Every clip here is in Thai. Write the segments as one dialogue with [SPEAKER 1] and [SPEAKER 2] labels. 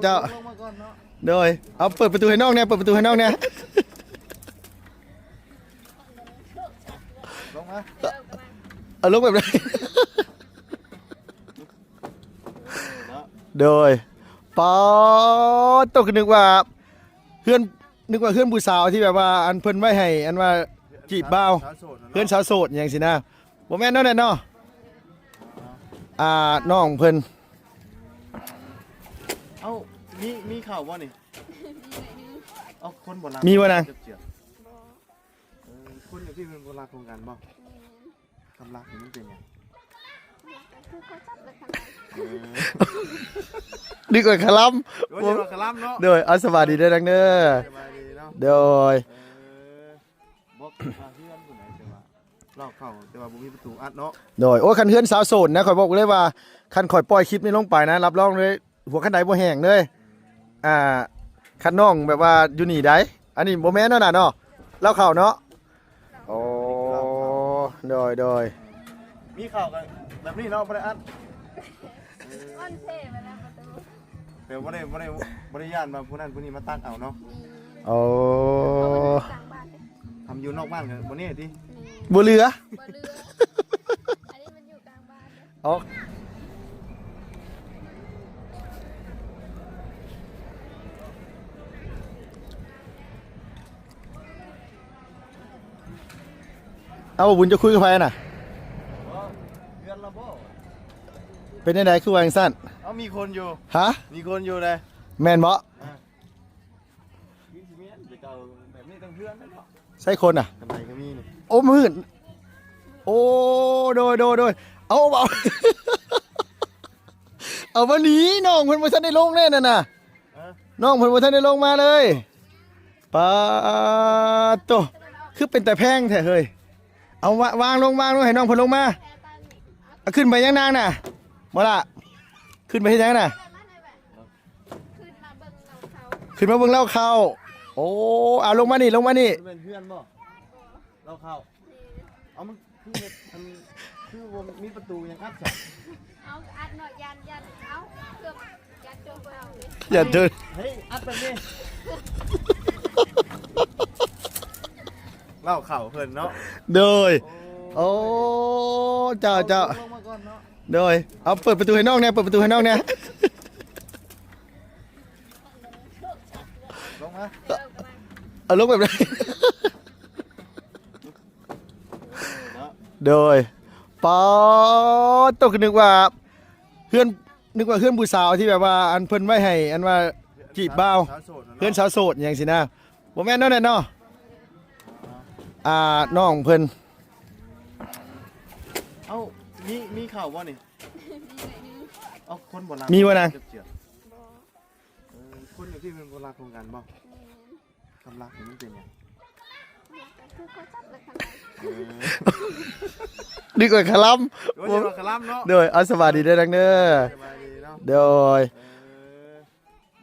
[SPEAKER 1] เจ้าโดยเอาเปิดประตูให้น้องเนี่ยเปิดประตูให้น้องเนี่ย
[SPEAKER 2] ลงมา
[SPEAKER 1] เอาลงแบบไหนโดยปอตกนึกว่าเพื่อนผู้สาวที่แบบว่าอันเพิ่นไว้ให้อันว่าจีบบ่าวเพื่อนสาวโสดอย่างสินะบ่แม่นเนาะเนี่ยเนาะน้องเพิ่น
[SPEAKER 2] เอ้ามีข่าวบ่นี่เอาคนโบราณ
[SPEAKER 1] มีวะนะ
[SPEAKER 2] คนอย่างพี่เป็นโบราณโครงการบ่คำรักมันเป็นไง
[SPEAKER 1] ดีกว่าคลัม
[SPEAKER 2] โดยคลัมเนาะ
[SPEAKER 1] โดยสวัสดีด้วยนักเด้อโดย
[SPEAKER 2] บอกเพื่อนผู้ไหนแต่ว่าเล่าเข้าแต่ว่าบ่มีประตูอัดเนาะ
[SPEAKER 1] โดยคันเฮือนสาวโสดนะข่อยบอกเลยว่าคันข่อยปล่อยคลิปนี้ลงไปนะรับรองเลยหัวคันใดบ่แห้งเลยคันน้องแบบว่าอยู่นี่ได้อันนี้บ่แม่นเนาะน่ะเนาะเล่าเข้าเนาะโอ้โดย
[SPEAKER 2] มีข่าวกันแบบนี้เนาะบ่ได้อัด
[SPEAKER 3] อ้อนเท่ไปแล้วประตู
[SPEAKER 2] เดี๋ยวบ่ได้ย่านมาผู้นั้นผู้นี้มาตักเอาเนาะ
[SPEAKER 1] โอ้
[SPEAKER 2] ทำอยู่นอกบ้านกันบ่นี่ติ
[SPEAKER 1] บ่เหลือ
[SPEAKER 3] อันนี้มันอยู่กลางบ้าน
[SPEAKER 1] อ๋อเอาบุญจะคุยกับใครน่ะ
[SPEAKER 2] เดือนละบ่
[SPEAKER 1] เป็นยังไงคือวางสั้น
[SPEAKER 2] เอามีคนอยู่
[SPEAKER 1] ฮะ
[SPEAKER 2] มีคนอยู่เลย
[SPEAKER 1] แมนบ่
[SPEAKER 2] แบบนี้ต้องเพื่อนเนาะ
[SPEAKER 1] ใช่คนอ่ะ
[SPEAKER 2] ทำไมก็มีนี่
[SPEAKER 1] โอ้มืดโอ้โดยเอาเอาวันนี้น้องเพิ่นบ่ทันได้ลงแน่น่ะนะน้องเพิ่นบ่ทันได้ลงมาเลยปาโตคือเป็นแต่แพงแท้เฮ้ยเอาวางลงให้น้องเพิ่นลงมาขึ้นไปยังนางน่ะบ่ล่ะขึ้นไปเฮ็ดยังน่ะขึ้นมาเบิ่งเล่าเขาโอ้เอาลงมานี่
[SPEAKER 2] เป็นเพื่อนบ่เราเข้าเอามันคือวงมีประตูยังอัดจ้ะ
[SPEAKER 3] เอาอัดหน่อยยันเอาเกือบยันจนไปเอาเลย
[SPEAKER 1] อย่าเดิน
[SPEAKER 2] เฮ้ยอัดแบบนี้เล่าเข่าเพิ่นเนาะ
[SPEAKER 1] โดยโอ้เจ้าโดยเอาเปิดประตูให้น้องเนี่ยเปิดประตูให้น้องเนี่ย
[SPEAKER 2] ลงมา
[SPEAKER 1] เอาลงแบบไหนโดยปอตกนึกว่าเพื่อนผู้สาวที่แบบว่าอันเพิ่นไว้ให้อันว่าจีบบ่าวเพื่อนสาวโสดอย่างสินะบ่แม่นเนาะเนี่ยเนาะน้องเพิ่น
[SPEAKER 2] เอ้ามีข่าวบ่นี่เอาคนโบราณ
[SPEAKER 1] มีวะนะ
[SPEAKER 2] คนอย่างพี่เป็นโบราณโครงการบ่คำรักมันเป็นไง
[SPEAKER 1] ดีกว่าคลัม
[SPEAKER 2] โดยคลัมเนาะ
[SPEAKER 1] โดยสวัสดีด้วยนักเด้อโดย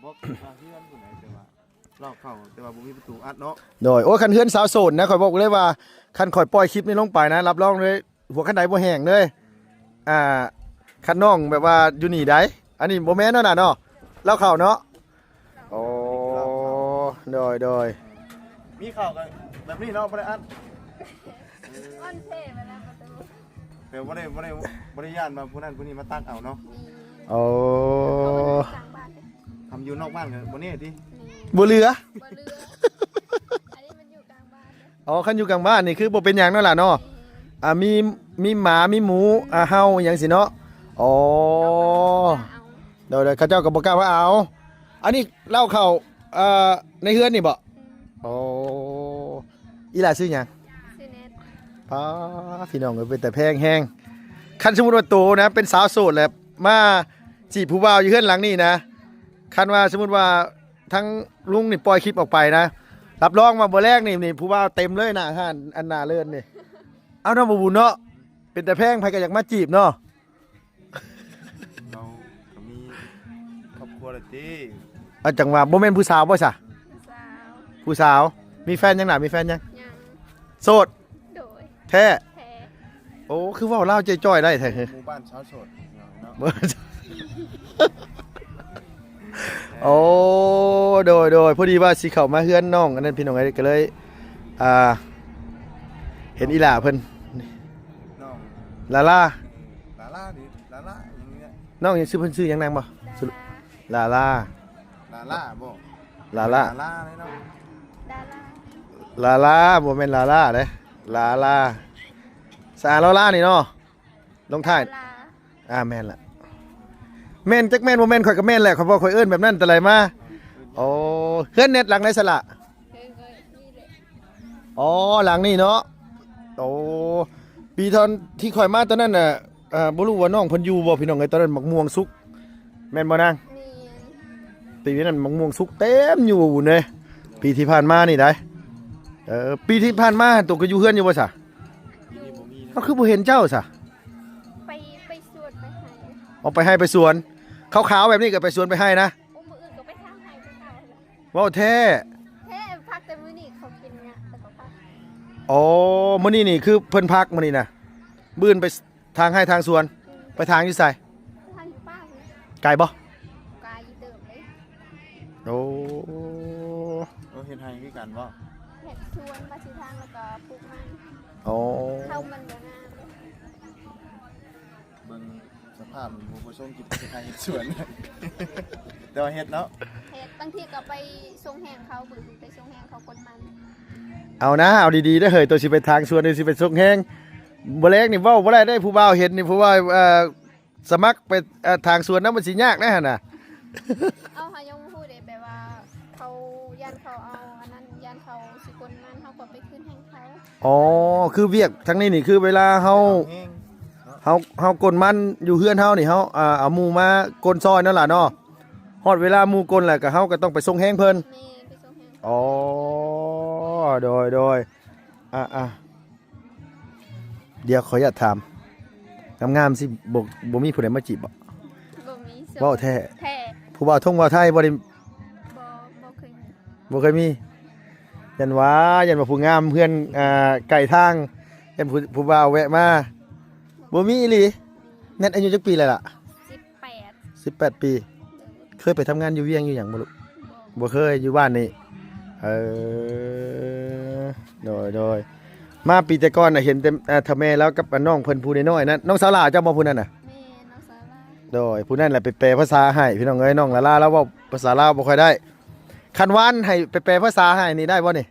[SPEAKER 2] บอกเพื่อนผู้ไหนแต่ว่าเล่าเข้าแต่ว่าบ่มีประตูอัดเนาะ
[SPEAKER 1] โดยคันเฮือนสาวโสดนะข่อยบอกเลยว่าคันข่อยปล่อยคลิปนี้ลงไปนะรับรองเลยหัวคันใดบ่แห้งเลยคันน้องแบบว่าอยู่นี่ได้อันนี้บ่แม่นเนาะน่ะเนาะเล่าเข้าเนาะโอ้โดย
[SPEAKER 2] มีข่าวกันแบบนี้เนาะบ่ได้อัด
[SPEAKER 3] อ้อนเท่ไปแล้วประตู
[SPEAKER 2] เดี๋ยวบ่ได้ย่านมาผู้นั้นผู้นี้มาตักเอาเนาะ
[SPEAKER 1] โอ้
[SPEAKER 2] ทำอยู่นอกบ้านกันบ่นี่ติ
[SPEAKER 1] บ่เหลือ
[SPEAKER 3] อันนี้มันอยู่กลางบ้าน
[SPEAKER 1] อ๋อคันอยู่กลางบ้านนี่คือบ่เป็นหยังเนาะล่ะเนาะมีหมามีหมูเฮาหยังสิเนาะอ๋อเดี๋ยวเขาเจ้าก็บ่กล้าว่าเอาอันนี้เล่าเข้าในเฮือนนี่บ่อ๋ออีหล่าชื่อหยัง
[SPEAKER 3] ชื่อเน็ต
[SPEAKER 1] พี่น้องเป็นแต่แพงแห้งคันสมมุติว่าโตนะเป็นสาวโสดแหละมาจีบผู้บ่าวอยู่เฮือนหลังนี่นะคันว่าสมมุติว่าทั้งลุงนี่ปล่อยคลิปออกไปนะรับรองมาบ่แรกนี่ผู้บ่าวเต็มเลยนะฮะอันน่าเลิศนี่เอาน้องบ่บุญเนาะเป็นแต่แพงไผก็อยากมาจีบเนาะ
[SPEAKER 2] เรามีครอบครัวแล้วติ
[SPEAKER 1] จังว่าบ่แม่นผู้สาวบ่ซะผู้สาวมีแฟนยังน่ะมีแฟนยังโสด
[SPEAKER 3] โดย
[SPEAKER 1] แท้โอ้คือว่าเล่าจ้อยๆได้แท้
[SPEAKER 2] หมู่บ้านชาวโสดเนาะ
[SPEAKER 1] โอ้โดยพอดีว่าสิเข้ามาเฮือนน้องอันนั้นพี่น้องเอ้ยก็เลยเห็นอีหล่าเพิ่น
[SPEAKER 2] น้อง
[SPEAKER 1] ลาล่า
[SPEAKER 2] ลาล่าดิลาล่าอย่างเงี้ย
[SPEAKER 1] น้องยังชื่อเพิ่นชื่อหยังนางบ่สรุปลาล่า
[SPEAKER 2] ลาล่าบ่
[SPEAKER 1] ลาล่า
[SPEAKER 2] ลาล่าเลยเนาะ
[SPEAKER 3] ดารา
[SPEAKER 1] ลาล่าบ่แม่นลาล่าเด้ลาล่าสาลาล่านี่เนาะลงท้าย
[SPEAKER 3] ลา
[SPEAKER 1] แม่นล่ะแม่นจักแม่นบ่แม่นข่อยก็แม่นแหละข่อยบ่ข่อยเอิ้นแบบนั้นแต่ไรมาโอ้เฮือนเน็ตหลังไหนสละ
[SPEAKER 3] เคยนี่เลย
[SPEAKER 1] อ๋อหลังนี่เนาะโอ้ปีตอนที่ข่อยมาตอนนั้นน่ะบ่รู้ว่าน้องเพิ่นอยู่บ่พี่น้องเอ้ยตอนนั้นมักม่วงสุกแม่นบ่นาง
[SPEAKER 3] เนียน
[SPEAKER 1] ปีนั้นมักม่วงสุกเต็มอยู่เด้ปีที่ผ่านมานี่ได้ปีที่ผ่านมาตัวก็อยู่เฮือนอยู่บ่ซะ
[SPEAKER 2] นี่บ่มี
[SPEAKER 1] เอ้าคือบ่เห็นเจ้าซะ
[SPEAKER 3] ไปสวดไปให้
[SPEAKER 1] เอาไปให้ไปสวนขาวๆแบบนี้ก็ไปสวนไปให้นะ
[SPEAKER 3] อุ้มมืออื่นก็ไปทางให้ไปทางเลย
[SPEAKER 1] เว้าแท้
[SPEAKER 3] แท้พักแต่มื้อนี้เขากินเนี่ยแต่ก็พัก
[SPEAKER 1] อ๋อมื้อนี้นี่คือเพิ่นพักมื้อนี้น่ะบื้นไปทางให้ทางสวนไปทางอยู่ไส
[SPEAKER 3] ทางอยู่ป้าเลย
[SPEAKER 1] ไกลบ่
[SPEAKER 3] กายเติมเลย
[SPEAKER 1] โอ้
[SPEAKER 2] เราเฮ็ดให้คือกันบ่
[SPEAKER 3] เห็ดชวนมาสิทางแล้วก็ปลูกมัน
[SPEAKER 1] โอ้
[SPEAKER 3] เข้ามันบ่งามเลย
[SPEAKER 2] เบิ่งสภาพหมู่ผู้ชมกินเฮ็ดให้เฮ็ดสวน แต่ว่าเฮ็ดเนาะ
[SPEAKER 3] เห็ดบางทีก็ไปทรงแหงเขาบือไปทรงแหงเขาคนมัน
[SPEAKER 1] เอานะเอาดีๆเด้อเฮ้ยตัวสิไปทางสวนนี่สิไปส่งแฮงบ่แลกนี่เว้าบ่ได้ได้ผู้บ่าวเห็นนี่ผู้ว่าสมัครไปทางสวนนั้นมันสิยากนะหั่นน่ะ
[SPEAKER 3] เอาหายังพูดเด้แบบว่าเขายันเขาเอาอันนั้นยันเขาสิคนมันเขาก็ไปขึ้นแหงเขา
[SPEAKER 1] อ๋อคือเวียกทั้งนี้นี่คือเวลาเฮา
[SPEAKER 2] แห้ง
[SPEAKER 1] เฮากลมันอยู่เฮือนเฮานี่เฮาเอาหมู่มากลซอยนั่นล่ะเนาะฮอดเวลาหมู่กลแหละก็เฮาก็ต้องไปส่งแฮงเพิ่น
[SPEAKER 3] แม่ไปทรงแหง
[SPEAKER 1] อ๋อโดยเดี๋ยวขออนุญาตถามงามๆสิบ่มีผู้ใดมาจีบบ่
[SPEAKER 3] บ่มีส่ง
[SPEAKER 1] เว้าแท้
[SPEAKER 3] แท้
[SPEAKER 1] ผู้บ่าวท่องบ่าวไทยบ่ได้
[SPEAKER 3] บ่เคยมี
[SPEAKER 1] บ่เคยมียันว่าผู้งามเพื่อนไก่ทางยันผู้บ่าวแวะมาบ่มีอีหลีแน่นอายุจักปีแล้วล่ะ
[SPEAKER 3] 18
[SPEAKER 1] 18 ปี เคยไปทำงานอยู่เวียงอยู่หยังบ่ลูก
[SPEAKER 3] บ่
[SPEAKER 1] บ่เคยอยู่บ้านนี่โดยมาปีแต่ก่อนน่ะเห็นแต่ทำแม่แล้วกับน้องเพิ่นผู้น้อยๆนั่นน้องสาวหลาเจ้าบ่ผู้นั้นน่ะ
[SPEAKER 3] แม่น้องสาวลา
[SPEAKER 1] โดยผู้นั้นแหละไปแปลภาษาให้พี่น้องเอ้ยน้องลาลาแล้วเว้าภาษาลาวบ่ค่อยได้คันวานให้ไปแปลภาษาให้นี่ได้บ่นี่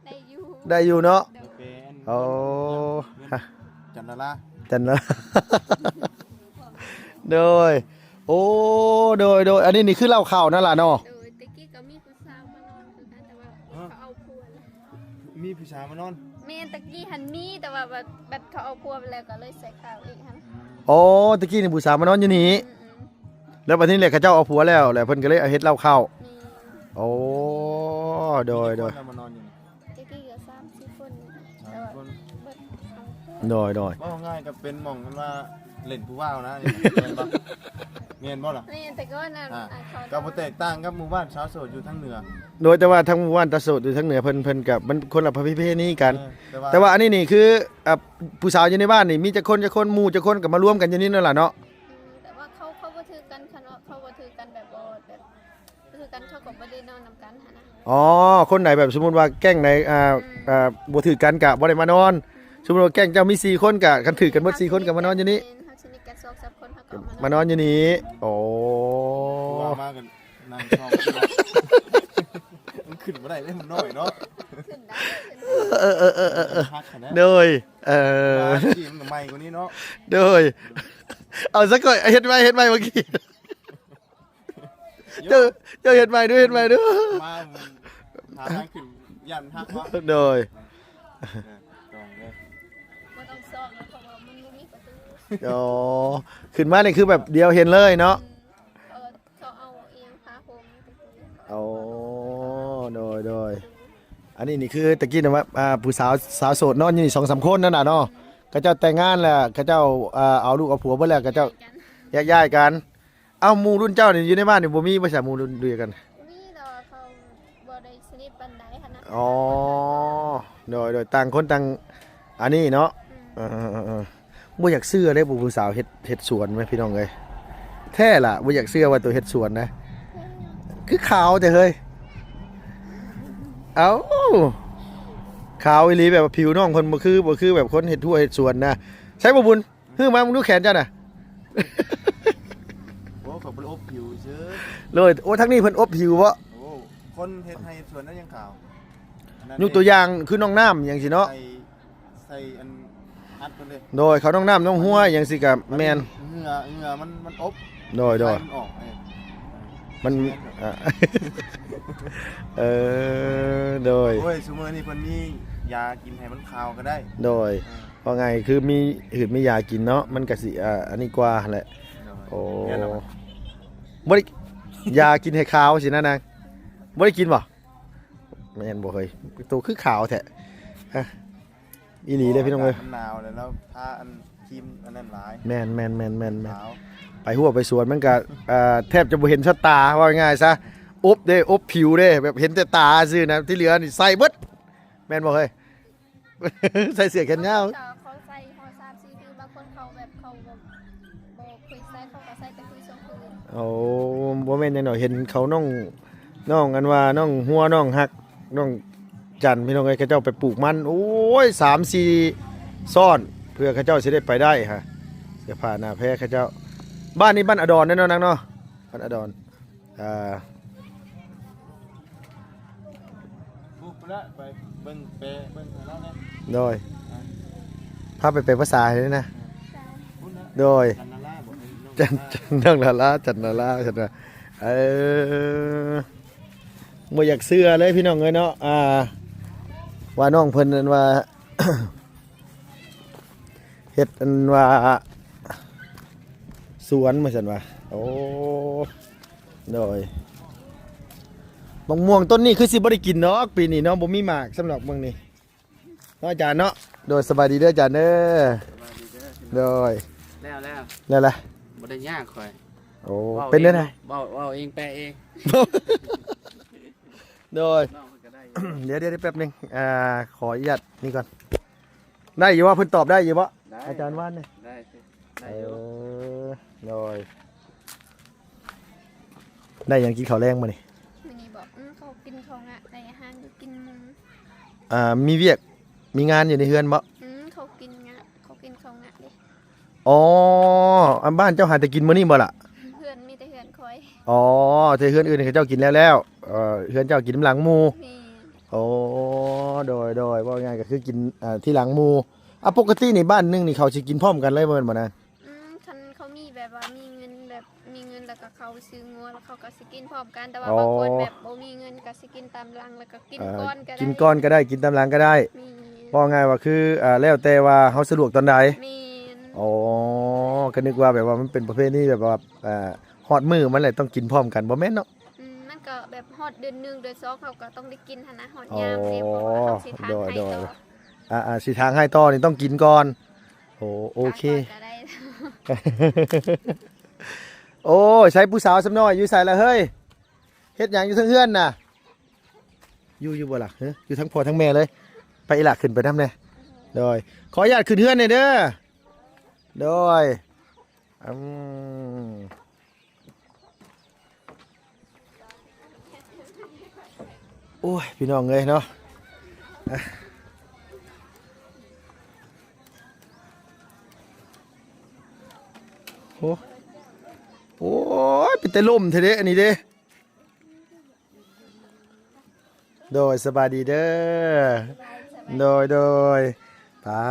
[SPEAKER 3] ได้อยู่
[SPEAKER 1] ได้อยู่เนาะ
[SPEAKER 3] เดี๋ยว
[SPEAKER 2] เป็น
[SPEAKER 1] โอ้ฮะ
[SPEAKER 2] จันทรา
[SPEAKER 1] จันนะ โดยโอ้โดยอันนี้นี่คือเหล้าข้าวนั่นล่ะเนาะ
[SPEAKER 3] โดยตะกี้ก็มีผู้สาวมานอนคือกันแต่ว่าเขาเอาผัวแล้ว
[SPEAKER 2] มีผู้ชายมานอน
[SPEAKER 3] แม่ตะกี้หันมีแต่ว่าแบบเขาเอาผัวไปแล้วก็เลยใส่ข้าวอีกหัน
[SPEAKER 1] โอ้ตะกี้นี่ผู้สาวมานอนอยู่นี่
[SPEAKER 3] อืม
[SPEAKER 1] แล้วบัดนี้แหละเขาเจ้าเอาผัวแล้วแหละเพิ่นก็เลยเอาเฮ็ดเหล้าข้าว
[SPEAKER 3] นี่
[SPEAKER 1] โอ้โดย
[SPEAKER 2] มีกี่คนมานอนอยู่นี่
[SPEAKER 3] ตะกี้ก็3-4คนแต่
[SPEAKER 2] สาม
[SPEAKER 3] ว่า
[SPEAKER 2] คน
[SPEAKER 3] เบิดเอาผัว
[SPEAKER 1] โดย
[SPEAKER 2] ว่าง่ายก็เป็นหม่องกันว่าเล่นผู้ว่าวนะนี่เห็นบ่เมียนบ่ล่ะ
[SPEAKER 3] แม่แต่ก็นั่น
[SPEAKER 2] อ่า
[SPEAKER 3] เขา
[SPEAKER 2] ก็บ่แตกต่างกับหมู่บ้านชาวโสดอยู่ทางเหนือ
[SPEAKER 1] โดยแต่ว่าทั้งหมู่บ้านตะโสดอยู่ทั้งเหนือเพิ่นกับมันคนละประเภทนี้กัน
[SPEAKER 2] เออ
[SPEAKER 1] แต่ว่าอันนี้นี่คือผู้สาวอยู่ในบ้านนี่มีจักคนหมู่จักคนก็มารวมกันอยู่นี่นั่นล่ะเนาะ
[SPEAKER 3] แต่ว่าเขาบ่ถือกันคันว่าเขาบ่ถือกันแบบบ่แบบถือกันเขาก็บ่ได้นอนนำกันหั่นนะ
[SPEAKER 1] อ๋อคนไหนแบบสมมุติว่าแก๊งไหนบ่ถือกันกะบ่ได้มานอน สมมุติว่าแก๊งเจ้ามี4คนกะกันถือกันหมด4คนก็มานอนอยู่นี่
[SPEAKER 3] เฮาสนิทกัน2-3คนเฮาก็
[SPEAKER 1] มานอนอยู่นี่โอ้
[SPEAKER 2] ผู้ว่าวมากันนางชอบมันขึ้นบ่ได้เด้มันน้อยเนาะ
[SPEAKER 3] ขึ้นได้
[SPEAKER 2] ฮักขนาด
[SPEAKER 1] โดย
[SPEAKER 2] ทีมกับใหม่กว่านี้เนาะ
[SPEAKER 1] โดยเอาสักก่อนเฮ็ดไว้เมื่อกี้เจ้าเฮ็ดไว้ด้วย
[SPEAKER 2] มาหาทางขึ้นยันฮักวะ
[SPEAKER 1] โดย
[SPEAKER 3] บ่ต้องซอกแล้วเพราะว่ามันบ่มีประตู
[SPEAKER 1] อ๋อขึ้นมานี่คือแบบเดียวเห็นเลยเนาะ
[SPEAKER 3] เขาเอาเอียงพาผมไปคุย
[SPEAKER 1] โอ้โดยอันนี้นี่คือตะกี้นะว่าผู้สาวโสดนอนอยู่นี่2-3คนนั่นน่ะเนาะเขาเจ้าแต่งงานแล้วเขาเจ้าเอาลูกเอาผัวเบิดแล้วเขาเจ้า
[SPEAKER 3] กัน
[SPEAKER 1] แยกย้ายกันเอ้าหมู่รุ่นเจ้านี่อยู่ในบ้านนี่บ่มีบ่ใช่หมู่รุ่นเดียวกัน
[SPEAKER 3] มีแต่ว่าเขาบ่ได้สนิทปานใดหั่นนะ
[SPEAKER 1] อ๋อโดยต่างคนต่างอันนี้เนาะบ่อยากเชื่อได้ผู้สาวเฮ็ดสวนไหมพี่น้องเอ้ยแท้ล่ะบ่อยากเชื่อว่าตัวเฮ็ดสวนนะ คือขาวแต่เฮ้ยเอ้าขาวอีหลีแบบว่าผิวน้องเพิ่นบ่คือแบบคนเฮ็ดทั่วเฮ็ดสวนนะใช้บ่บุญฮื้อมามึงดูแขนเจ้าน่ะ
[SPEAKER 2] โอ้เขาเป็นอบผิวเชื้อ
[SPEAKER 1] เลยโอ้ทั้งนี้เพิ่นอบผิวบ่
[SPEAKER 2] โอ้คนเฮ็ดให้ส่วนนั้นยังขาวอันนั้น
[SPEAKER 1] ยกตัวอย่างคือน้องน้ำอย่างสิเนาะ
[SPEAKER 2] ใส่อันอัดมันเลย
[SPEAKER 1] โดยเขาน้องน้ำน้องหัวอย่างสิกับแมน
[SPEAKER 2] เหงื่อมันอบ
[SPEAKER 1] โดย
[SPEAKER 2] ไฟมันออก
[SPEAKER 1] มันอ่ะ เออโดย
[SPEAKER 2] โอ้ยซุมื้อนี้เพิ่นมียากินให้มันขาวก็ได้
[SPEAKER 1] โดยเพราะไงคือมีหืดมียากินเนาะมันก็สิอันนี้กว่าแหละโอ้
[SPEAKER 2] แม่นบ่
[SPEAKER 1] บ่ได้ยากินให้ขาวสินะนางบ่ได้กินบ่แม่นบ่เคยตัวคือขาวแท้อะอีหลีเลยพี่น้องเอ้ย
[SPEAKER 2] มันหนาวแล้วทาอันครีมอันนั้นหลาย
[SPEAKER 1] แม่น
[SPEAKER 2] ขาว
[SPEAKER 1] ไปหัวไปสวนมันก็แทบจะบ่เห็นชะตาว่าง่ายซะอบเด้อบผิวเด้แบบเห็นแต่ตาซื่อนะที่เหลือนี่ใส่เบิดแม่นบ่เคย ใส่เสื้อแขนยาว
[SPEAKER 3] เขาใส่ฮอด3-4ปีบางคนเขาแบบเขาบ่เคยใส่เขาก็ใส่แต่คือช่วงคืน
[SPEAKER 1] โอ้บ่แม่นจังหน่อยเห็นเขาน้องอันว่าน้องหัวน้องฮักน้องจันพี่น้องเอ้ยเขาเจ้าไปปลูกมันโอ้ย3-4ซ่อนเพื่อเขาเจ้าสิได้ไปได้ฮะเสื้อผ้าหน้าแพ้เขาเจ้าบ้านนี้บ้านอดรแน่นอนนางเนาะบ้านอดร
[SPEAKER 2] ปุ๊บละไปเบิ่งเปเบิ่งให้เราเนี่ย
[SPEAKER 1] โดยพาไปเป็นภาษาเลยนะ
[SPEAKER 2] พุ่นนะ
[SPEAKER 1] โดย
[SPEAKER 2] จันนาล่าบ่ให้น้อง
[SPEAKER 1] จันนั่งลาลาจันนาลาจันนาบ่อยากเสื้อเลยพี่น้องเอ้ยเนาะว่าน้องเพิ่นนั่นว่า เฮ็ดอันว่าสวนมาซั่นว่าโอ้โดยมะม่วงต้นนี้คือสิบ่ได้กินเนาะปีนี้เนาะบ่มีหมากสำหรับเมืองนี้เนาะอาจารย์เนาะโดยสบายดีเด้ออาจารย์เด้อ
[SPEAKER 2] สวัสดีเด้อ
[SPEAKER 1] โดย
[SPEAKER 4] แล้ว
[SPEAKER 1] แล้วล่ะ
[SPEAKER 4] บ่ได้ยากข่อย
[SPEAKER 1] โอ้เป็นได้ไง
[SPEAKER 4] เว้าเองแปลเอง
[SPEAKER 1] โดย
[SPEAKER 4] น้องเพิ่นก็ได้
[SPEAKER 1] เดี๋ยวแป๊บหนึงขออนุญาตนี่ก่อนได้อยู่ว่าเพิ่นตอบได้อยู่บ่
[SPEAKER 4] ได้
[SPEAKER 1] อาจารย์ว่านเนี่ย
[SPEAKER 4] ได้สิได้อยู่
[SPEAKER 1] โดยได้หยังกินข้าวแรงมานี่
[SPEAKER 3] มื้อนี้บอกเขากินของอ่ะได้อาหารอยู่กินหมู
[SPEAKER 1] มีเวียกมีงานอยู่ในเฮือนบ่
[SPEAKER 3] เขากินงะเขากินของงะเด้
[SPEAKER 1] อ๋ออันบ้านเจ้าหาแต่กินมื้อนี้บ่ล่ะ
[SPEAKER 3] เพื่อนมีแต่เพื่อนคอย
[SPEAKER 1] อ๋อแต่เฮือนอื่นเขาเจ้ากินแล้วเฮือนเจ้ากินน้ำหลังหมู่
[SPEAKER 3] มี
[SPEAKER 1] โอ้โดยว่าง่ายก็คือกินที่หลังหมู่ปกตินี่บ้านหนึงนี่เขาสิกินพร้อมกันเลยบ่แม่นบ่นะ
[SPEAKER 3] คันเขามีแบบว่ามีเงินแล้วก็เขาซื้องัวแล้วเขาก็สิกินพร้อมกันแต่ว่าบางคนแบบบ่มีเงินก็สิกินตามหลังแล้วก็กินก้อนก็ได้
[SPEAKER 1] กินก้อนก็ได้กินตามหลังก็ได้
[SPEAKER 3] มี
[SPEAKER 1] ว่าง่ายว่าคือแล้วแต่ว่าเฮาสะดวกตอนใด
[SPEAKER 3] มี
[SPEAKER 1] อ๋อก็นึกว่าแบบว่ามันเป็นประเภทนี้แบบว่าฮอดมื้อมันแหละต้องกินพร้อมกันบ่แม่นเนาะ
[SPEAKER 3] มันก็แบบฮอดเดือน1เดือน2เขาก็ต้องได้กินหั่นนะฮอด
[SPEAKER 1] อ๋อย
[SPEAKER 3] ามเด้เพราะว่าเขาสิทานให้
[SPEAKER 1] โด
[SPEAKER 3] ต่
[SPEAKER 1] ย
[SPEAKER 3] อ
[SPEAKER 1] สิทางให้ต่อนี่ต้องกินก่อนโอเค
[SPEAKER 3] ก็ได้
[SPEAKER 1] โอ้ยใช้ผู้สาวสำน้อยอยู่ใส่ละเฮ้ยเฮ็ดหยังอยู่ทั้งเฮือนน่ะอยู่บ่ล่ะอยู่ทั้งพ่อทั้งแม่เลย ไปอีหล่ะขึ้นไปนำแน่โดยขออนุญาตขึ้นเฮือนหน่อยเด้อโดยโอ้ยพี่น้องเอ้ยเนาะโอ้ยเป็นแต่ลมเทเด้อันนี้เด้โดยสบายดีเด้อโดยป้า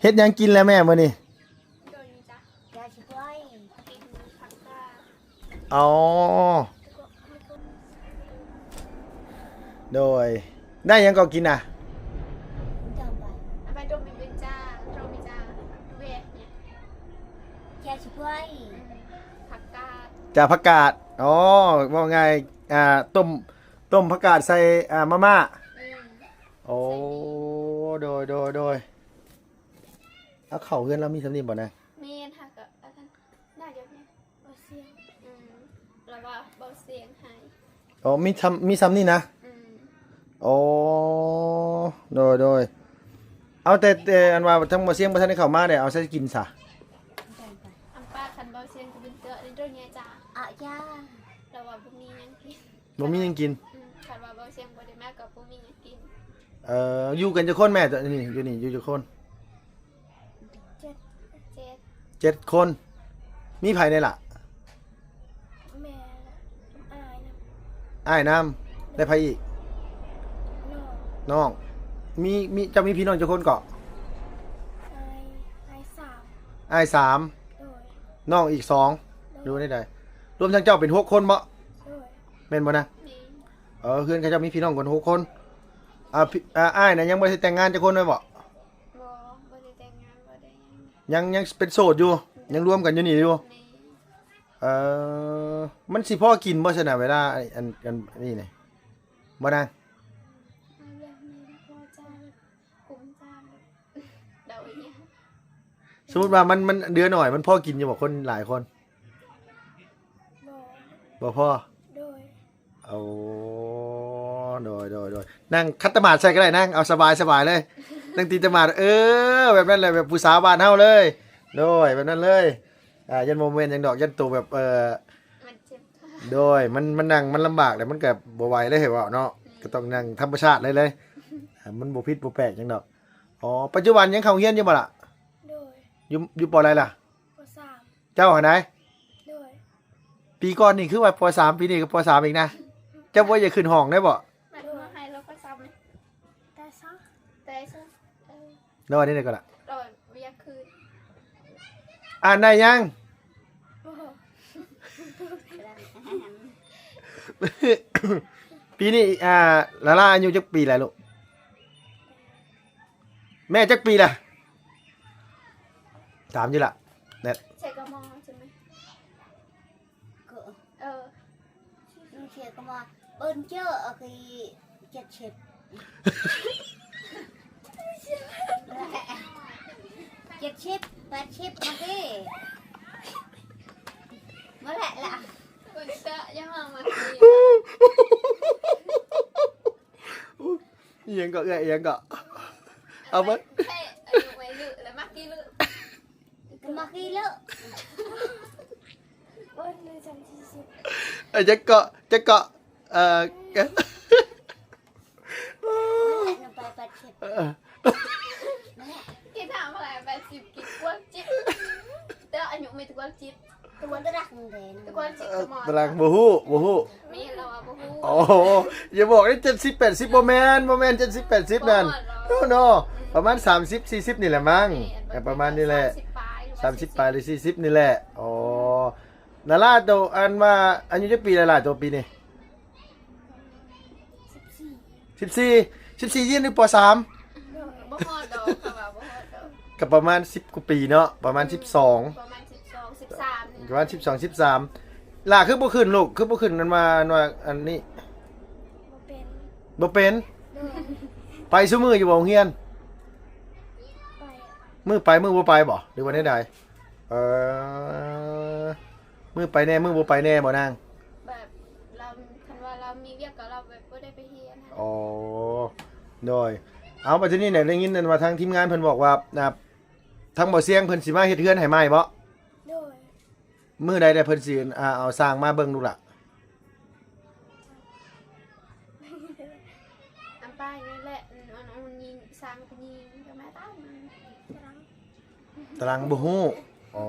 [SPEAKER 1] เฮ็ดหยังกินแล้วแม่มื้อนี้
[SPEAKER 3] โดยจ้ะ
[SPEAKER 5] ยาชิบไว้
[SPEAKER 3] กินผักกาด
[SPEAKER 1] อ๋อโดยได้หยังก็กินน่ะ
[SPEAKER 5] จำไว้
[SPEAKER 3] ไปดมเป็นจ้าโรมิจ้าเวทเนี่ย
[SPEAKER 5] ยาชิบไว้
[SPEAKER 3] ผักกาด
[SPEAKER 1] จากผักกาดอ๋อว่าไงต้มผักกาดใส่มาม่าโอ้โดยเอาเข่าเพื่อนเรามีสำนีบ่นะ
[SPEAKER 3] เมนค่ะกับอาจารย์น่าจะเนี่ยเบาเสียงแล้วว่าเบาเสียงหาย
[SPEAKER 1] อ๋อมีซ้ำนี่นะโอ้โดยเอาแต่อันว่าทั้งบ่เสียงบ่ทันได้เข้ามาได้เอาใส่กินซะ
[SPEAKER 5] จำไว้
[SPEAKER 3] อัมป้าคันเบาเสียงจะเป็นเจอ ในเรื่องไงจ้า
[SPEAKER 5] อ่ะจ้า
[SPEAKER 3] เราว่าบ่มีหยังกิน
[SPEAKER 1] บ่มีหยังกิน
[SPEAKER 3] คันว่าบ่เสียงบ่ได้มากก็บ่มีหยังกิน
[SPEAKER 1] อยู่กันจักคนแม่ตัวนี่อยู่นี่อยู่จักคน
[SPEAKER 3] เจ็ด
[SPEAKER 1] 7 คน มีไผได้ล่ะ
[SPEAKER 3] แม่อายนะ
[SPEAKER 1] อ้ายน้ำได้ไผอีก
[SPEAKER 3] น้อง
[SPEAKER 1] น้องมีจะมีพี่น้องจักคนเกาะ
[SPEAKER 3] อายสาม
[SPEAKER 1] อ้าย3
[SPEAKER 3] โดย
[SPEAKER 1] น้องอีก2อยู่ได้ใดรวมทั้งเจ้าเป็น6คนบ่
[SPEAKER 3] โดย
[SPEAKER 1] แม่นบ่นะ
[SPEAKER 3] นี่
[SPEAKER 1] เพื่อนเขาเจ้ามีพี่น้องกัน6คนอ้ายน่ะยังบ่ได้แต่งงานจักคนเลยบ่
[SPEAKER 3] บ่ได้แต่งงานบ่ได้หยัง
[SPEAKER 1] ยังเป็นโสดอยู่ยังรวมกันอยู่นี่อยู่
[SPEAKER 3] นี่
[SPEAKER 1] มันสิพอกินบ่ซั่นน่ะเวลาอันนี่นี่บ่นาง
[SPEAKER 3] เอาเรื่องนี้พอจ้าคุ้มจ้าเดาอีหยัง
[SPEAKER 1] สมมุติว่ามันเดือนหน่อยมันพอกินอยู่บ่คนหลายคน
[SPEAKER 3] บ่
[SPEAKER 1] บ่พอ
[SPEAKER 3] โดย
[SPEAKER 1] เอาโดยนั่งคัตตะหมาดใส่ก็ได้นั่งเอาสบายเลยนั่งตีตะหมาดแบบนั้นเลยแบบผู้สาวบ้านเฮาเลยโดยแบบนั้นเลยยันโมเมนต์ยังดอกยันตัวแบบ
[SPEAKER 3] มันเจ็บค่ะ
[SPEAKER 1] โดยมันนั่งมันลำบากเลยมันก็บ่ไหวเลยเหรอเนาะก็ต้องนั่งธรรมชาติเลยมันบ่ผิดบ่แปลกหยังดอกอ๋อปัจจุบันยังเข้าเรียนอยู่บ่ล่ะ
[SPEAKER 3] โดย
[SPEAKER 1] อยู่ปอะไรล่ะ
[SPEAKER 3] ปสาม
[SPEAKER 1] เจ้าหาไหน
[SPEAKER 3] โดย
[SPEAKER 1] ปีก่อนนี่คือว่าป3ปีนี้ก็ป3อีกนะเจ้าบ่อย่าขึ้นห้องได้บ่
[SPEAKER 3] มันมาให้เราก็ซ้ำแต่ซะ
[SPEAKER 1] แล้วอันนี้ได้ก็ล่ะ
[SPEAKER 3] เราเรียกคืน
[SPEAKER 1] อ่านได้ยัง
[SPEAKER 3] โอ้โห
[SPEAKER 1] ปีนี้ลาล่าอายุจักปีแล้วลูกแม่จักปีล่ะถามอยู่ล่ะเน็ต
[SPEAKER 3] ใช่กระมอใช่ไหม
[SPEAKER 5] cỡ
[SPEAKER 3] เออ
[SPEAKER 5] nhưng chị có mà ơn chứ ở cái chật chật chật chật và chật mà cái mới lại là
[SPEAKER 3] คุณเตะยังมองมาคุย
[SPEAKER 1] เอียงก็เอียงก็เอาไหม
[SPEAKER 3] เฮ้ยอายุไว้ลือแล้วมักกี้ลือ
[SPEAKER 5] mà khi lỡ
[SPEAKER 3] โอ้ยลือจำที่สุด
[SPEAKER 1] จะเกาะ
[SPEAKER 5] mới lại nó phải và chật
[SPEAKER 3] กี่ถามอะไร80กี่กวนจิ๊บเตะอายุไม่ถึงกวนจิ๊บ
[SPEAKER 5] tôi muốn tôi đặt như thế
[SPEAKER 3] แต่กวนจิ๊บกระมอ
[SPEAKER 1] ตารางบ่ฮู้
[SPEAKER 3] มีเราอะบ่ฮู้
[SPEAKER 1] โอ้โหอย่าบอกได้70 80บ่แม่น70 80นั่นโนประมาณ30 40นี่แหละมั้งประมาณนี้แหละ30ปลายหรือ40นี่แหละอ๋อนาราโตอันว่าอายุจักปีละล่ะตัวปีนี้14ยืนในป .3
[SPEAKER 3] บ่ฮอดดอกค่ะว่าบ่ฮอดดอก
[SPEAKER 1] ก็ประมาณ10กว่าปีเนาะประมาณ12
[SPEAKER 3] ประมาณ12 13นี่
[SPEAKER 1] ประมาณ12 13ล่ะคือบ่ขึ้นลูกคือบ่ขึ้นมันมาอันนี้
[SPEAKER 3] บ่เป็น
[SPEAKER 1] บ่เป็นไปซุมื้ออยู่บ่โรงเรียน
[SPEAKER 3] ไป
[SPEAKER 1] มื้อไปมื้อบ่ไปบ่หรือว่าได้ใดมื้อไปแน่มื้อบ่ไปแน่บ่นาง
[SPEAKER 3] แบบเราคันว่าเรามีเวียกกับเราแบบบ่ได้ไปเรียนนะ
[SPEAKER 1] อ๋อโดยเอาปัจจุบันเนี่ยได้ยินว่าทางทีมงานเพิ่นบอกว่าทางบ่เสียงเพิ่นสิมาเฮ็ดเฮือนให้ใหม่บ่
[SPEAKER 3] โดย
[SPEAKER 1] มื้อใดได้เพิ่นสิเอาสร้างมาเบิ่งดูล่ะ
[SPEAKER 3] อันป้ายนี่แหละมันยิงสร้างเป็นยิงก็มาตั้งมัน
[SPEAKER 1] ตารางบ่ฮู้อ๋อ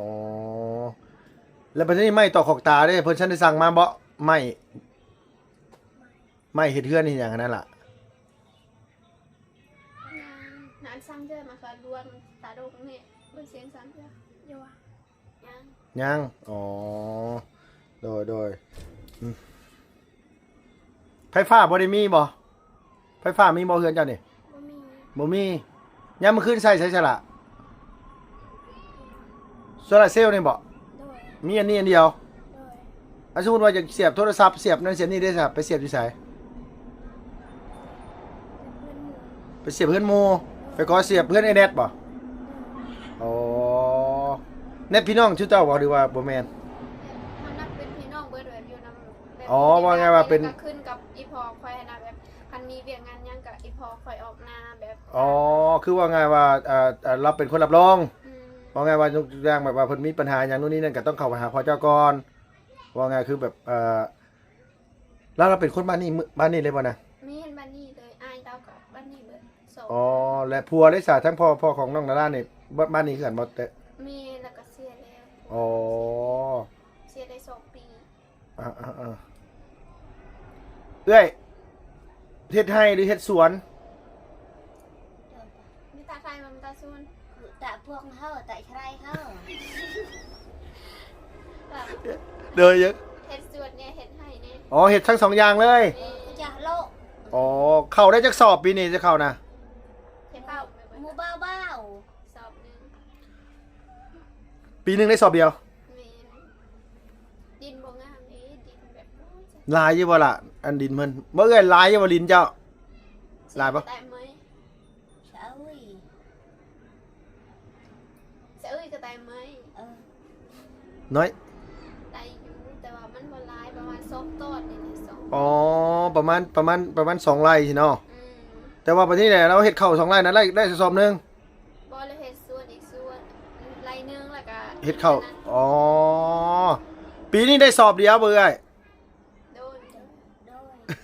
[SPEAKER 1] แล้วปัจจุบันไม้ตอกขอกตาเด้เพิ่นฉันได้สั่งมาบ่ไม้เฮ็ดเฮือนนี่หยังอันนั้นล่ะ
[SPEAKER 3] นานสร้างเจอมาค่ะรวนตาดงนี่บ่เสียงสร้างเจออยู่ว่ายัง
[SPEAKER 1] ยังอ๋อโดยไฟฟ้าบ่ได้มีบ่ไฟฟ้ามีบ่เฮือนเจ้านี่
[SPEAKER 3] บ่มี
[SPEAKER 1] บ่มียามมื้อคืนใช้ซะล่ะโซลาร์เซลล์นี่บ่
[SPEAKER 3] โดย
[SPEAKER 1] มีอันนี้อันเดียว
[SPEAKER 3] โดย
[SPEAKER 1] สมมุติว่าจะเสียบโทรศัพท์เสียบนั่นเสียบนี่ได้ซะไปเสียบอยู่ไส
[SPEAKER 3] เพื่อนหมู่
[SPEAKER 1] ไปเสียบเพื่อนหมู่ไปขอเสียบเพื่อนไอ้แนทบ่อ๋อแนทพี่น้องชื่อเจ้าบ่หรือว่าบ่แม่น
[SPEAKER 3] มันนับเป็นพี่น้องเบิดแบบอยู่นำแบบ
[SPEAKER 1] อ๋อว่าไงว่าเป็น
[SPEAKER 3] ก็ขึ้นกับอีพอคอยนะแบบคันมีเวียกงานหยังกับอีพอคอยออกหน้าแบบ
[SPEAKER 1] อ๋อคือว่าไงว่าเราเป็นคนรับรอง
[SPEAKER 3] อืม
[SPEAKER 1] ว่าไงว่ายกตัวอย่างแบบว่าเพิ่นมีปัญหาอย่างนู้นนี่นั่นก็ต้องเข้าไปหาพ่อเจ้าก่อนว่าไงคือแบบแล้วเราเป็นคนบ้านนี้บ้านนี้เลยบ่นะ
[SPEAKER 3] มีเห็นบ้านนี้เลยอายเรากับบ้านนี้เบิดสอง
[SPEAKER 1] อ๋อและผัวได้สาทั้งพ่อของน้องนารานี่บ้านนี้คือกันบ่แต่
[SPEAKER 3] มีแล้วก็เสียแล้ว
[SPEAKER 1] อ๋อ
[SPEAKER 3] เสียได้2 ปี
[SPEAKER 1] เอ้ยเฮ็ดให้หรือเฮ็ดสวน
[SPEAKER 3] มีตาไทยมันตาซุน
[SPEAKER 5] คือแต่พวกเขาแต่ใครเขา
[SPEAKER 3] แบบ
[SPEAKER 1] เด้อเยอะ
[SPEAKER 3] เฮ็ดสวนเนี่ยเฮ็ดให้เนี่ย
[SPEAKER 1] อ๋อเฮ็ดทั้งสองอย่างเลย
[SPEAKER 5] จะโลก
[SPEAKER 1] อ๋อเข้าได้จักสอบปีนี้จะเข้านะ
[SPEAKER 3] เฮ็ดเป้าไปเบิด
[SPEAKER 5] มูบ้าบ้า
[SPEAKER 3] สอบหนึง
[SPEAKER 1] ปีหนึงได้สอบเดียว
[SPEAKER 3] แม่นดินบ่งามนี้ดินแบบโอ้ยจ้ะ
[SPEAKER 1] ลายอยู่บ่ล่ะอันดินเพิ่นบ่เอ้ยลายอยู่บ่ลินเจ้า ลายปะ
[SPEAKER 3] แต่ไหม
[SPEAKER 5] เช้าอี
[SPEAKER 3] จะเอ้ยก็แต่ไหม
[SPEAKER 5] เออ
[SPEAKER 1] น้อย
[SPEAKER 3] ได้อยู่แต่ว่ามันบ่หลายประมาณ2ต้นนี่แหละ2
[SPEAKER 1] อ๋อประมาณ2ไร่สิเนาะ
[SPEAKER 3] อืม
[SPEAKER 1] แต่ว่าประเทศไหนเราเฮ็ดเข้า2ไร่นะได้สอบหนึง
[SPEAKER 3] บ่เลยเฮ็ดสวนอีกสวนไรหนึงแล้วก็
[SPEAKER 1] เฮ็ดเข้าอ๋อปีนี้ได้สอบเดียวบ่เอ้ย
[SPEAKER 3] โดน
[SPEAKER 5] โดย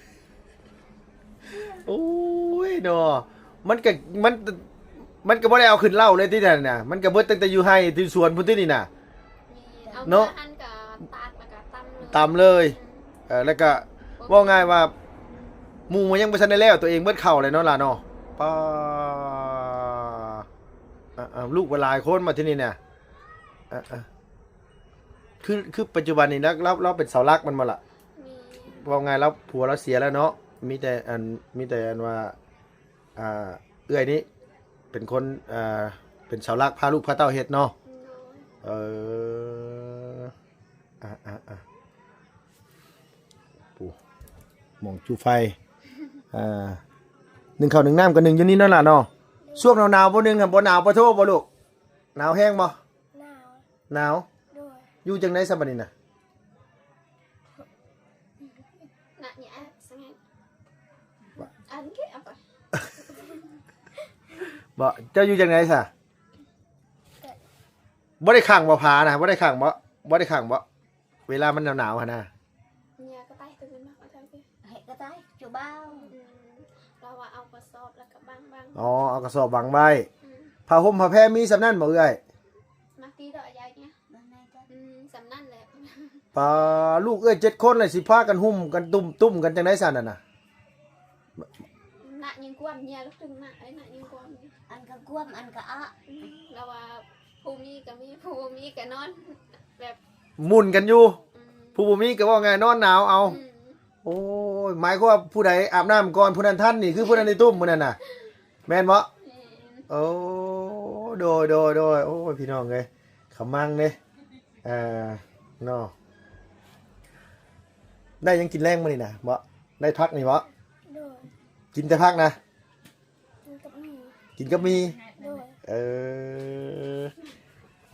[SPEAKER 1] โอ้ยเนาะมันก็บ่ได้เอาขึ้นเล่าเลยที่นั่นน่ะมันก็เบิดตั้งแต่อยู่ให้ที่สวนพุ่นที่นี่น่ะ
[SPEAKER 3] มีเอา
[SPEAKER 1] เนาะ
[SPEAKER 3] มาหั่นกับตัดแล้วก็ตำเลย
[SPEAKER 1] ตามเลยแล้วก็ว่าง่ายว่าหมู่มันยังบ่ทันได้แล้วตัวเองเบิดเข้าเลยเนาะล่ะเนาะป้าลูกเวลายคนมาที่นี่เนี่ยคือปัจจุบันนี้นะเราเป็นเสาหลักมันมาละ
[SPEAKER 3] มี
[SPEAKER 1] ว่าไงแล้วผัวเราเสียแล้วเนาะมีแต่อันว่าเอื้อยนี้เป็นคนเป็นเสาหลักพาลูกพาเต้าเฮ็ดเนาะ
[SPEAKER 3] โดย
[SPEAKER 1] ปูหมองจูไฟหนึ่งข้าวหนึ่งน้ำกับหนึ่งอยู่นี่นั่นแหละเนาะช่วงหนาวๆบ่หนึ่งครับบ่หนาวบ่โทบ่ลูกหนาวแห้งบ่
[SPEAKER 3] หนาว
[SPEAKER 1] หนาว
[SPEAKER 3] ด้วย
[SPEAKER 1] อยู่จังได๋ซะบัดนี้น่ะ
[SPEAKER 3] หนักเนี่ยสังเกตอันเก็บไป
[SPEAKER 1] บ่เจ้าอยู่จังได๋ซะบ่ได้ขังบ่ผานะบ่ได้ขังบ่เวลามันหนาวๆหั่นน่ะ
[SPEAKER 3] เนี่ยก็ไปตื่นมาก็ทำไป
[SPEAKER 5] hệ cái tay chủ bao
[SPEAKER 3] เราว่าเอากระสอบแล้วก็บาง
[SPEAKER 1] อ๋อเอากระสอบบังไว้
[SPEAKER 3] ๆ
[SPEAKER 1] ผ้าห่มผ้าแพรมีสำนั้นบ่เอ้ย
[SPEAKER 3] มาตีดอกใหญ่เนี่ย
[SPEAKER 5] bên này cho
[SPEAKER 3] สำนั่นแหละ
[SPEAKER 1] ปาลูกเอ้ย7คนเลยสิพากันหุ่มกันตุ้มกันจังได๋ซั่นน่ะ
[SPEAKER 3] หนักยิงกวนเนี่ยลูกถึงหนักไอ้หนักยิงกวน
[SPEAKER 5] ăn cả cuom ăn cả á
[SPEAKER 3] เราว่าภูมิก็มีภูมิก็นอนแบบ
[SPEAKER 1] หมุนกันอยู่ผู้บ่มีก็ว่าไงนอนหนาวเอา โอ้ยหมายความว่าผู้ใดอาบน้ำก่อนผู้นั้นท่านนี่คือผู้นั้นในตุ้มมื้อนั้นน่ะแม่นบ่โอ้โดยโอ้ยพี่น้องเอ้ยขมังเด้เนาะได้ยังกินแรงมื้อนี่น่ะบ่ได้พักนี่บ่
[SPEAKER 3] ด้วย
[SPEAKER 1] กินแต่พักนะ
[SPEAKER 3] กับมี
[SPEAKER 1] กินกับมี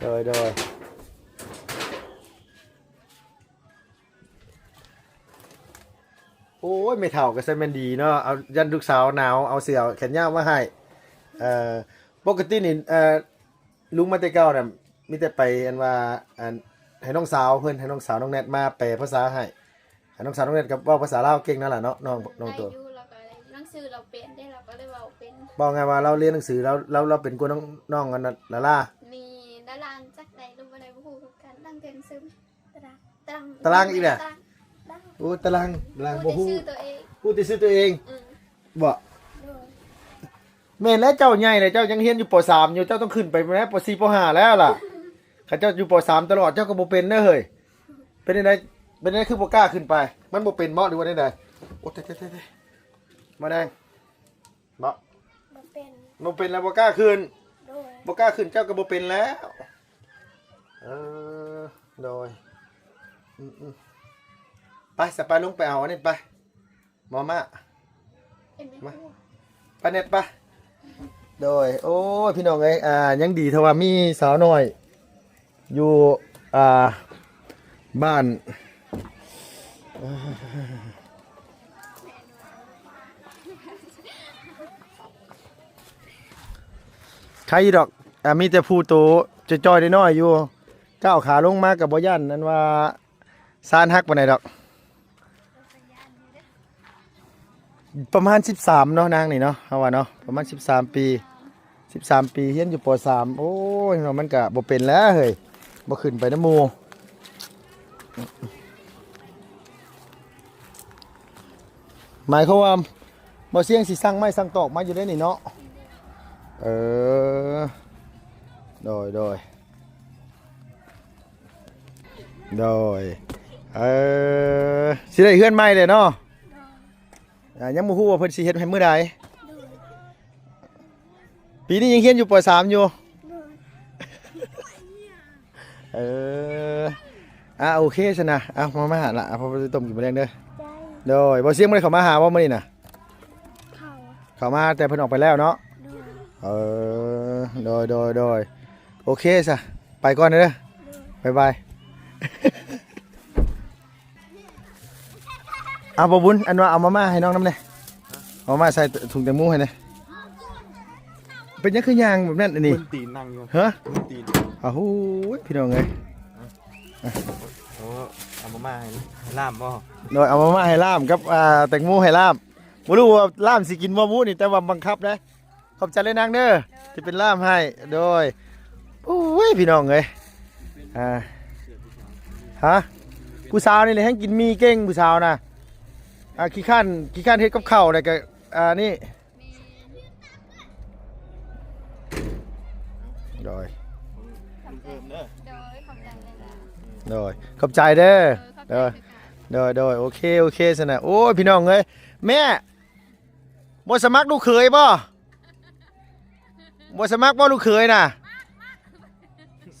[SPEAKER 3] ด้วย
[SPEAKER 1] โดยโอ้ยไม่เท่าก็ใส่แม่นดีเนาะเอายันลูกสาวหนาวเอาเสื้อแขนยาวมาให้ปกตินี่ลุงมาแต่เก่าน่ะมีแต่ไปอันว่าให้น้องสาวเพิ่นให้น้องสาวน้องแนทมาแปลภาษาให้น้องสาวน้องแนทก็เว้าภาษาลาวเก่งนั่นล่ะเนาะน้องตัว
[SPEAKER 3] ได้อยู่เราก็เลยหนังสือเราเปลี่ยนได้เราก็เลยว่าเป็น
[SPEAKER 1] บอกไงว่าเราเรียนหนังสือแล้วเราเป็นคนน้องกันละล่า
[SPEAKER 3] มีดารางจักใดรู้บ่ได้บ่ฮู้คือกันตั้งเต็มซึมตาราง
[SPEAKER 1] ตารางอีกแหละ
[SPEAKER 3] ตาราง
[SPEAKER 1] โอ้ตารางบ่
[SPEAKER 3] ฮู้
[SPEAKER 1] ฮู้
[SPEAKER 3] ชื่อตัวเอง
[SPEAKER 1] พูดแต่ชื่อตัวเอง
[SPEAKER 3] อืม
[SPEAKER 1] บ่
[SPEAKER 3] ด้วย
[SPEAKER 1] แม่นแล้วเจ้าใหญ่เลยเจ้ายังเรียนอยู่ป .3 อยู่เจ้าต้องขึ้นไปแม่ป .4 ป .5 แล้วล่ะข้าเจ้าอยู่ป .3 ตลอดเจ้าก็บ่เป็นเด้อเฮ้ยเป็นจังไดคือบ่กล้าขึ้นไป มันบ่เป็นบ่หรือว่าจังไดโอ้ตายๆมาแดงบ่
[SPEAKER 3] บ่เป็น
[SPEAKER 1] บ่เป็นแล้วบ่กล้าขึ้น
[SPEAKER 3] ด้วย
[SPEAKER 1] บ่กล้าขึ้นเจ้าก็บ่เป็นแล้วโดยไปสไปลงไปเอาอันนี้ไปหมอมา
[SPEAKER 3] เอ็มไม่
[SPEAKER 1] มา
[SPEAKER 3] ฮู้
[SPEAKER 1] ไปเน็ตปะโดยโอ้ยพี่น้องเอ้ยยังดีเท่าว่ามีสาวน้อยอยู่บ้านใครดอกมีแต่ผู้โต จอยๆน้อยๆอยู่ก้าวขาลงมากับบ่ย่านนั้นว่าซานฮักปานใดดอกประมาณ13เนาะนางนี่เนาะเฮาว่าเนาะประมาณ13 ปี13 ปีเรียนอยู่ป .3 โอ้ยมันก็บ่เป็นแล้วเฮ้ยบ่ขึ้นไปนำหมู่หมายความว่าบ่เสียงสิสั่งไม้สั่งตอกมาอยู่ได้นี่เนาะโดยโดยสิได้เฮือนใหม่เลยเนาะยังบ่ฮู้ว่าเพิ่นสิเฮ็ดให้มื้อใดปีนี้ยังเรียนอยู่ป .3 อยู่โอเคซั่นนะมาหาละพอไปต้มกินมื้อแลงเด้อโดยบ่เสียงบ่ได้เข้ามาหาบ่มื้อนี้น่ะเข้ามาแต่เพิ่นออกไปแล้วเนาะโดยโอเคซะไปก่อนเด้อบ๊ายบายบ่บุญอันว่าเอามาม่าให้น้องนำเด้เอามาใส่ถุงแตงโมให้เด้เป็นยังคือย่างแบบนั้นอันนี้
[SPEAKER 2] เพิ่นตีนนั่งอยู่
[SPEAKER 1] ฮะ
[SPEAKER 2] เพิ่นตีน
[SPEAKER 1] อ้าวโหพี่น้องเอ้ย
[SPEAKER 2] โอ้เอามาให้ล่ามบ่
[SPEAKER 1] โดยเอามาม่าให้ล่ามกับแตงโมให้ล่ามบ่รู้ว่าล่ามสิกินบ่บุนี่แต่ว่าบังคับนะขอบใจเลยนางเด้อที่เป็นล่ามให้โดยโอ้ยพี่น้องเอ้ยฮะผู้สาวนี่แหละให้กินมีเก่งผู้สาวน่ะขี้ข้านเฮ็ดกับข้าวได้ก็นี่โดย
[SPEAKER 3] โดยขอบใจเลยล่ะ
[SPEAKER 1] โดยขอบใจเด้อ
[SPEAKER 3] ขอบใจ
[SPEAKER 1] โดยโอเคสนะโอ้ยพี่น้องเอ้ยแม่บ่สมัครลูกเขยบ่สมัครบ่ลูกเขยน่ะ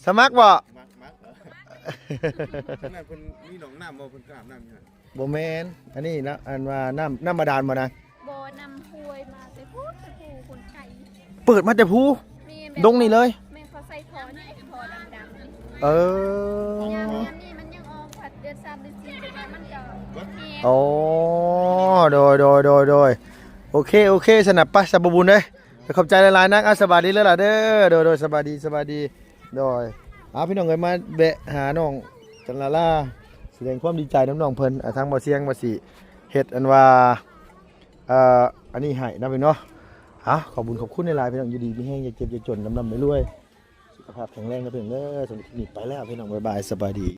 [SPEAKER 1] สมัครบ่
[SPEAKER 2] มักนั่นเพิ่นมีหนองน้ำบ่เพิ่นก็อาบน้ำอยู่นั่น
[SPEAKER 1] บ่แม่นอันนี้นะอันว่าน้ำบาดาลบ่นะ
[SPEAKER 3] โบนำห้วยมาแต่พูดแต่ผู้คนไก่
[SPEAKER 1] เปิดมาแต่ภู
[SPEAKER 3] มีแม่
[SPEAKER 1] ดงนี่เลย
[SPEAKER 3] แม่เขาใส่ทอนี่ทอดำๆ
[SPEAKER 1] เออ
[SPEAKER 3] ยามนี่มันยังออกผัดเดือน3เดือน4จังไดมันก็แห้ง
[SPEAKER 1] โอ้โดยโอเคสนับปะสับบุญเด้อขอบใจหลายๆนักสบายดีแล้วล่ะเด้อโดยสบายดีโดยพี่น้องเอ้ยมาแบะหาน้องจันลาล่าแสดงความดีใจน้องเพิ่นทางบ่เสียงบ่สิเฮ็ดอันว่าอันนี้ให้นะพี่เนาะขอบคุณหลายๆพี่น้องอยู่ดีมีแห้งอย่าเจ็บอย่าจนลำๆรวยๆสุขภาพแข็งแรงนะพี่น้องเด้อสำหรับคลิปนี้ไปแล้วพี่น้องบ๊ายบายสบายดี